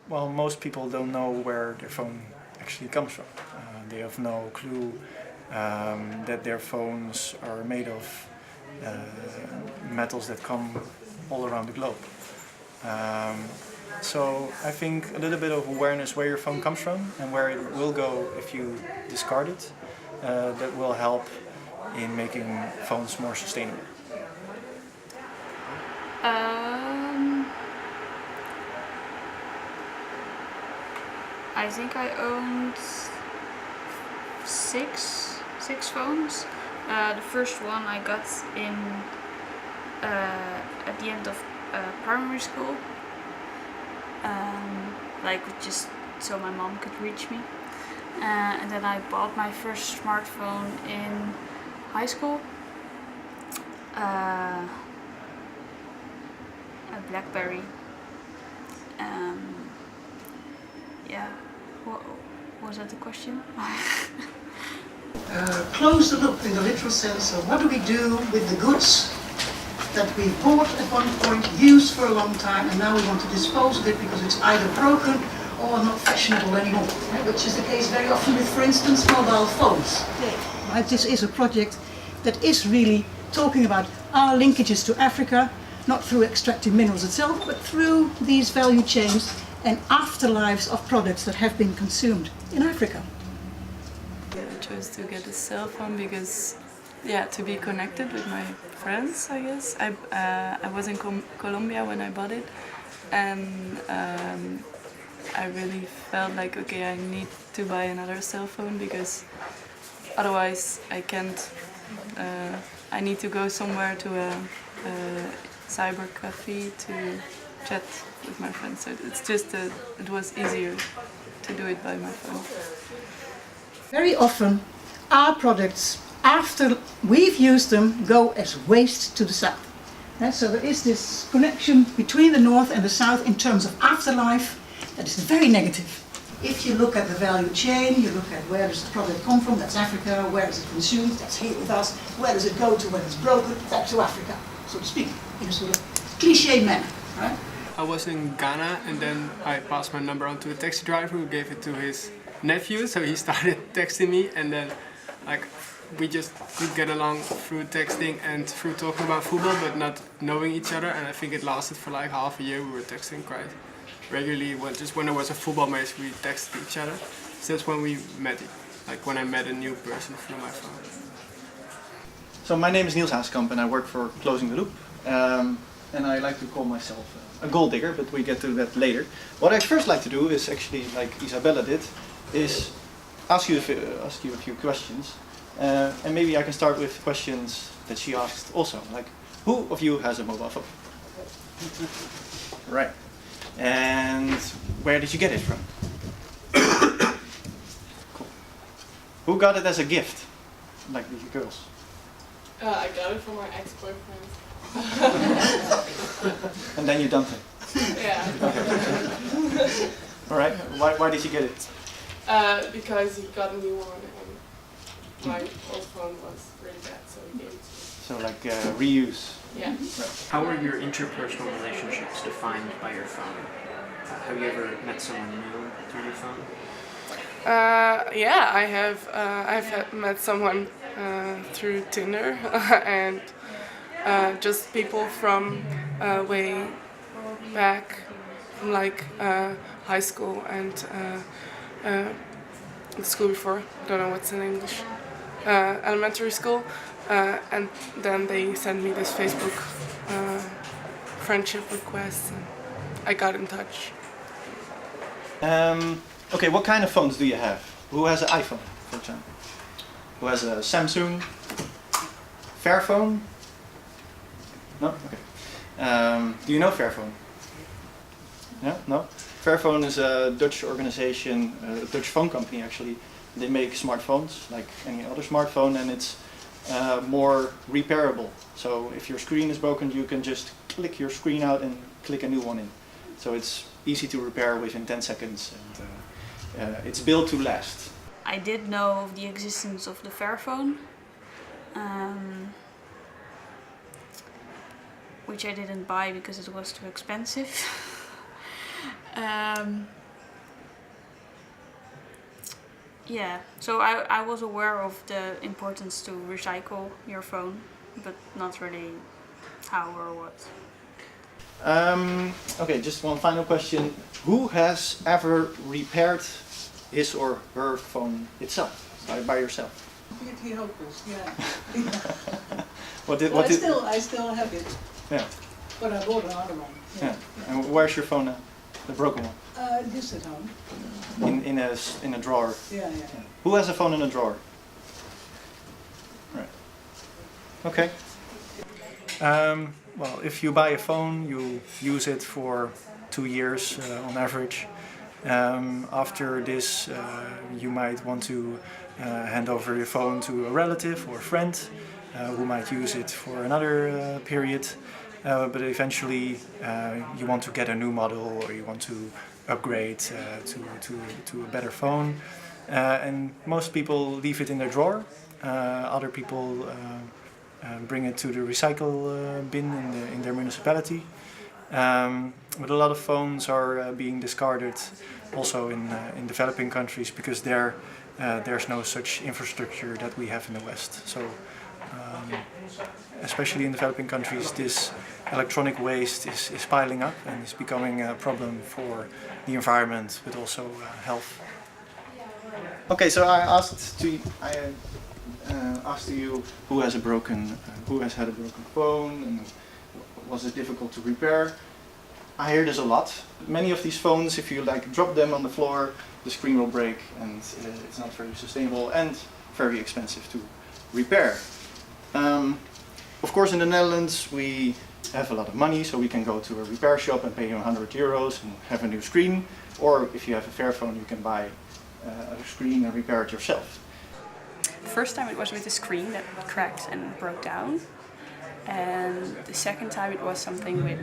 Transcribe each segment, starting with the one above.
well, most people don't know where their phone actually comes from. They have no clue that their phones are made of metals that come all around the globe. So I think a little bit of awareness where your phone comes from and where it will go if you discard it, that will help in making phones more sustainable. I think I owned six phones. The first one I got in at the end of primary school, like just so my mom could reach me. And then I bought my first smartphone in high school, a BlackBerry. Yeah, what was that the question? Close the loop in the literal sense of what do we do with the goods that we bought at one point, used for a long time, and now we want to dispose of it because it's either broken or not fashionable anymore, which is the case very often with, for instance, mobile phones. This is a project that is really talking about our linkages to Africa, not through extracting minerals itself, but through these value chains and afterlives of products that have been consumed in Africa. I chose to get a cell phone because, to be connected with my friends, I guess. I was in Colombia when I bought it, and I really felt like, okay, I need to buy another cell phone because otherwise I can't. I need to go somewhere to a cyber cafe to chat with my friends. So it's just that it was easier to do it by my phone. Very often, our products, after we've used them, go as waste to the south. So there is this connection between the north and the south in terms of afterlife that is very negative. If you look at the value chain, you look at where does the product come from, that's Africa, where is it consumed, that's here with us, where does it go to when it's broken, back to Africa, so to speak, in a sort of cliché manner. Right? I was in Ghana and then I passed my number on to a taxi driver who gave it to his nephew, so he started texting me, and then we just could get along through texting and through talking about football but not knowing each other, and I think it lasted for like half a year. We were texting quite regularly, just when there was a football match we texted each other. So that's when we met, like when I met a new person through my phone. So my name is Niels Hazekamp and I work for Closing the Loop. And I like to call myself a gold digger, but we get to that later. What I first like to do is actually, like Isabella did, is ask you a few questions. And maybe I can start with questions that she asked also. Like, who of you has a mobile phone? Right. And where did you get it from? Cool. Who got it as a gift? Like these girls. I got it from my ex-boyfriend. And then you dumped it? Yeah. Okay. Alright, why did you get it? Because he got a new one and my old phone was really bad, so he gave it to me. So like reuse? Yeah. Right. How are your interpersonal relationships defined by your phone? Have you ever met someone new through your phone? Yeah, I've met someone through Tinder and just people from way back, from like high school and the school before. I don't know what's in English. Elementary school, and then they sent me this Facebook friendship request, and I got in touch. Okay, what kind of phones do you have? Who has an iPhone, for example? Who has a Samsung? Fairphone? No? Okay. Do you know Fairphone? Yeah? No? Fairphone is a Dutch organization, a Dutch phone company actually. They make smartphones like any other smartphone, and it's more repairable. So if your screen is broken, you can just click your screen out and click a new one in. So it's easy to repair within 10 seconds, and it's built to last. I did know of the existence of the Fairphone, which I didn't buy because it was too expensive. Yeah, so I was aware of the importance to recycle your phone, but not really how or what. Okay, just one final question. Who has ever repaired his or her phone itself, by yourself? Pretty hopeless, yeah. What did? I still have it, Yeah. but I bought another one. Yeah. And where's your phone now? The broken one. Just at home. In a drawer. Yeah. Who has a phone in a drawer? Right. Okay. Well, if you buy a phone, you use it for 2 years on average. After this, you might want to hand over your phone to a relative or a friend who might use it for another period. But eventually, you want to get a new model or you want to upgrade to a better phone. And most people leave it in their drawer. Other people bring it to the recycle bin in their municipality. But a lot of phones are being discarded also in developing countries because there's no such infrastructure that we have in the West. So especially in developing countries, this electronic waste is piling up and is becoming a problem for the environment but also health. Okay, so I asked you who has had a broken phone and was it difficult to repair. I hear this a lot. Many of these phones, if you drop them on the floor, the screen will break and it's not very sustainable and very expensive to repair. Of course, in the Netherlands we have a lot of money, so we can go to a repair shop and pay €100 and have a new screen. Or if you have a Fairphone, you can buy a screen and repair it yourself. The first time it was with the screen that cracked and broke down. And the second time it was something with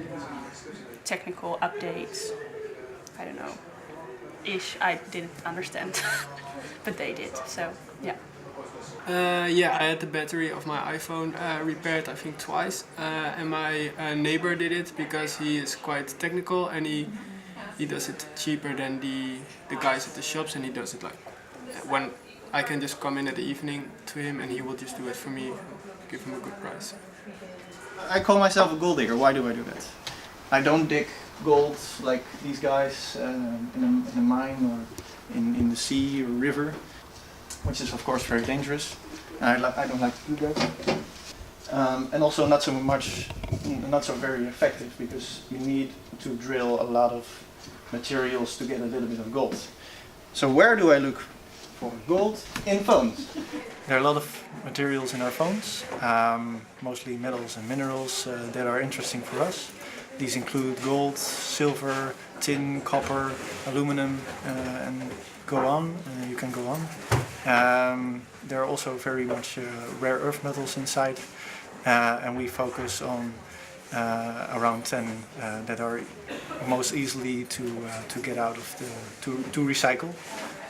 technical updates. I don't know. I didn't understand. But they did, so yeah. Yeah, I had the battery of my iPhone repaired I think twice, and my neighbor did it because he is quite technical and he does it cheaper than the guys at the shops, and he does it when I can just come in at the evening to him and he will just do it for me, give him a good price. I call myself a gold digger. Why do I do that? I don't dig gold like these guys in a mine or in the sea or river, which is of course very dangerous. I don't like to do that. And also not so very effective because you need to drill a lot of materials to get a little bit of gold. So where do I look for gold? In phones. There are a lot of materials in our phones, mostly metals and minerals that are interesting for us. These include gold, silver, tin, copper, aluminum, and go on. You can go on. There are also very much rare earth metals inside, and we focus on around 10 that are most easily to get out of to recycle,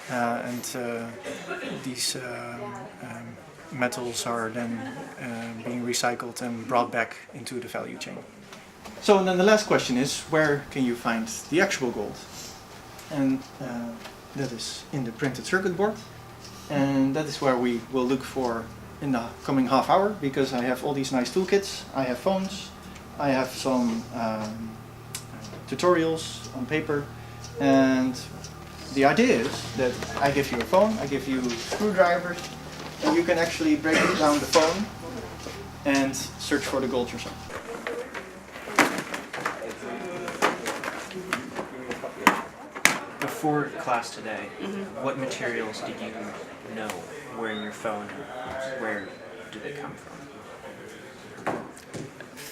and these metals are then being recycled and brought back into the value chain. So then the last question is, where can you find the actual gold? And that is in the printed circuit board. And that is where we will look for in the coming half hour, because I have all these nice toolkits, I have phones, I have some tutorials on paper, and the idea is that I give you a phone, I give you screwdrivers, and you can actually break down the phone and search for the gold yourself. Before class today, what materials did you know were in your phone? Where do they come from?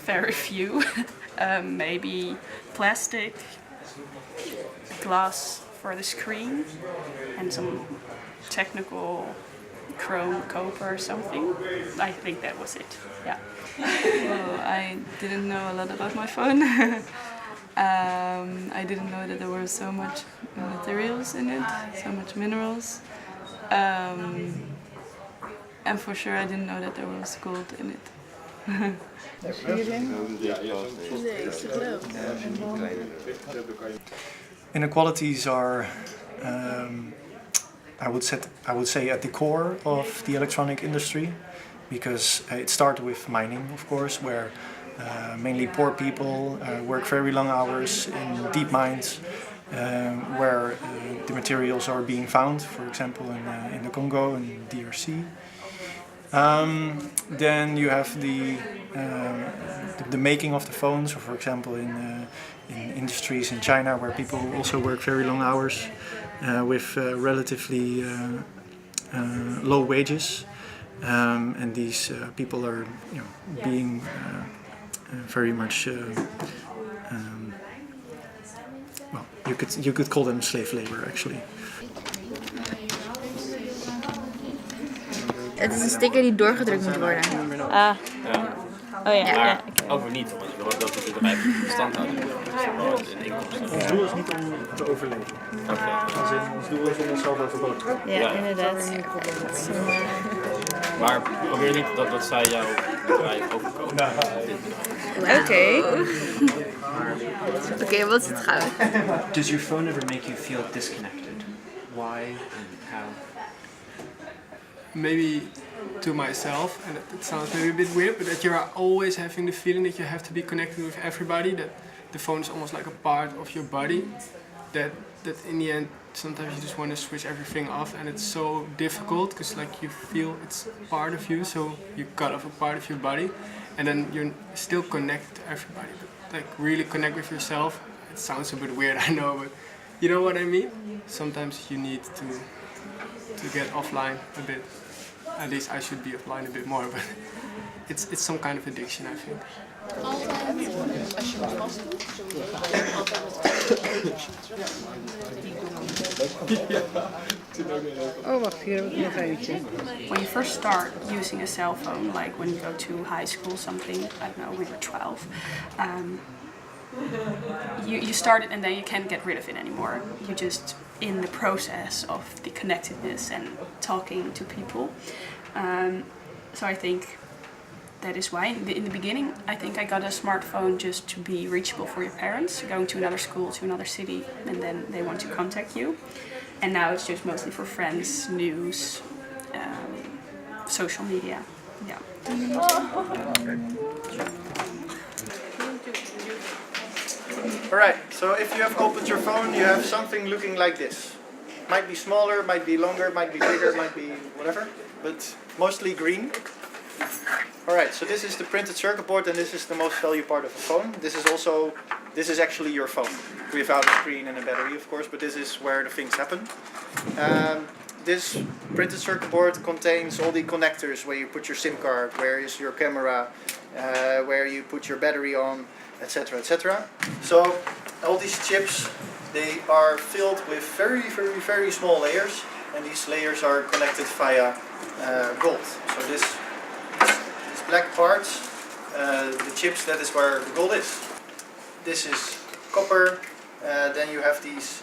Very few. Maybe plastic, glass for the screen, and some technical chrome, copper or something. I think that was it, yeah. Well, I didn't know a lot about my phone. I didn't know that there were so much materials in it, so much minerals. And for sure I didn't know that there was gold in it. Inequalities are, I would say, at the core of the electronic industry, because it started with mining, of course, where mainly poor people work very long hours in deep mines, where the materials are being found, for example, in the Congo and DRC. Then you have the making of the phones, or for example in industries in China, where people also work very long hours with relatively low wages, and these people are being very much well, you could call them slave labor actually. Het is een sticker die doorgedrukt moet worden. Ah. Ja. Oh ja. Maar Ja, ook weer niet, want je wil ook dat het bedrijf in stand houdt. Ons doel is niet om te overleven. Ons doel is om onszelf te verbeteren. ja, inderdaad. Maar probeer niet dat zij jouw bedrijf overkomen. Oké. Oké, wat is het goud? Does your phone ever make you feel disconnected? Why and how? Maybe to myself, and it sounds maybe a bit weird, but that you are always having the feeling that you have to be connected with everybody, that the phone is almost like a part of your body, that in the end sometimes you just want to switch everything off, and it's so difficult because like you feel it's part of you, so you cut off a part of your body, and then you're still connected to everybody, but like really connect with yourself. It sounds a bit weird, I know, but you know what I mean? Sometimes you need to get offline a bit. At least I should be offline a bit more, but it's some kind of addiction, I think. Oh, wacht, hier heb ik nog eentje. When you first start using a cell phone, like when you go to high school, something, I don't know, we were 12, you start it and then you can't get rid of it anymore. You're just in the process of the connectedness and talking to people. So I think that is why. In the beginning, I think I got a smartphone just to be reachable for your parents, going to another school, to another city, and then they want to contact you. And now it's just mostly for friends, news, social media. Yeah. Alright, so if you have opened your phone, you have something looking like this. Might be smaller, might be longer, might be bigger, might be whatever, but mostly green. Alright, so this is the printed circuit board, and this is the most valuable part of a phone. This is actually your phone, without a screen and a battery of course, but this is where the things happen. This printed circuit board contains all the connectors where you put your SIM card, where is your camera, where you put your battery on, etc, etc. So all these chips, they are filled with very, very, very small layers, and these layers are connected via gold. So these black parts, the chips, that is where the gold is. This is copper, then you have these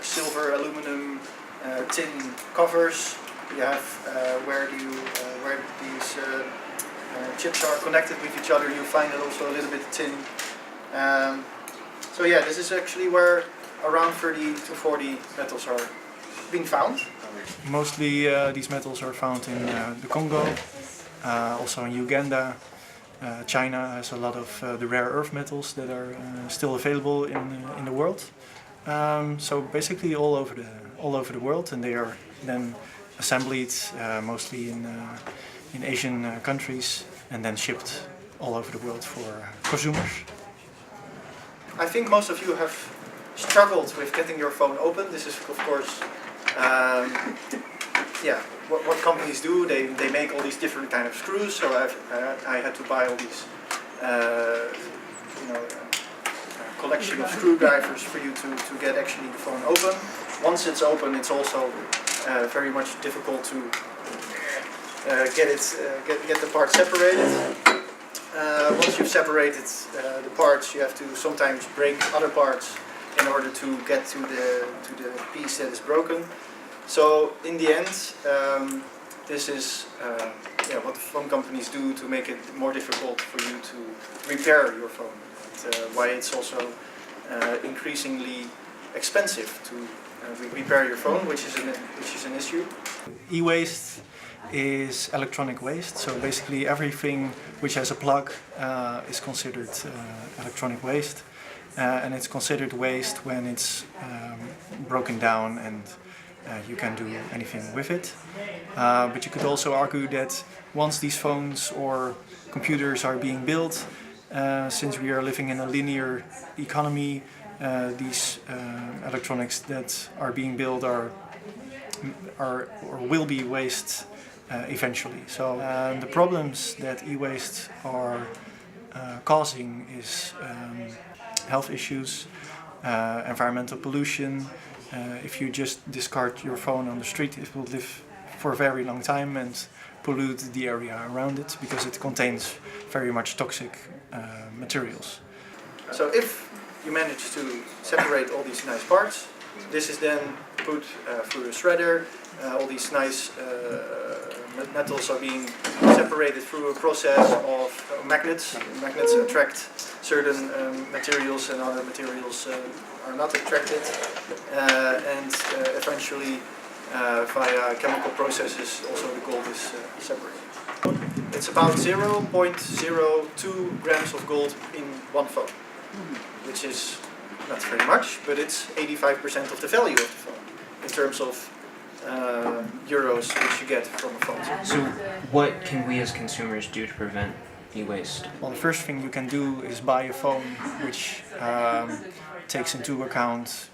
silver, aluminum, tin covers. You have where these chips are connected with each other. You find it also a little bit tin. So yeah, this is actually where around 30 to 40 metals are being found. Mostly these metals are found in the Congo, also in Uganda. China has a lot of the rare earth metals that are still available in the world. So basically all over the world, and they are then assembled mostly in Asian countries and then shipped all over the world for consumers. I think most of you have struggled with getting your phone open. This is of course what companies do. They make all these different kind of screws, so I had to buy all these collection of screwdrivers for you to get actually the phone open. Once it's open, it's also very much difficult to get the parts separated. Once you've separated the parts, you have to sometimes break other parts in order to get to the piece that is broken. So in the end, this is what the phone companies do to make it more difficult for you to repair your phone. Why it's also increasingly expensive to repair your phone, which is an issue. E-waste is electronic waste, so basically everything which has a plug is considered electronic waste, and it's considered waste when it's broken down and you can do anything with it. But you could also argue that once these phones or computers are being built, since we are living in a linear economy, these electronics that are being built are or will be waste eventually. So the problems that e-waste are causing is health issues, environmental pollution. If you just discard your phone on the street, it will live for a very long time and pollute the area around it because it contains very much toxic materials. So if you manage to separate all these nice parts, this is then put through a shredder. All these nice metals are being separated through a process of magnets. Magnets attract certain materials and other materials are not attracted, and eventually via chemical processes also the gold is separated. It's about 0.02 grams of gold in one phone, which is not very much, but it's 85% of the value of the phone in terms of euros which you get from a phone. So what can we as consumers do to prevent e-waste? Well, the first thing you can do is buy a phone which takes into account,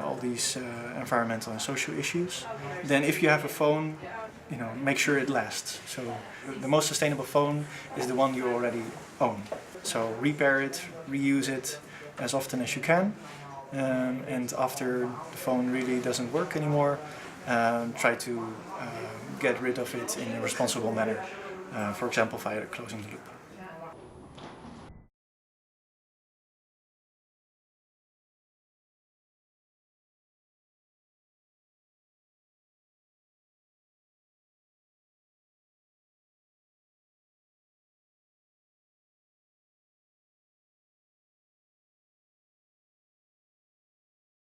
all these environmental and social issues. Then if you have a phone, make sure it lasts. So the most sustainable phone is the one you already own. So repair it, reuse it as often as you can, and after the phone really doesn't work anymore, try to get rid of it in a responsible manner, for example via closing the loop.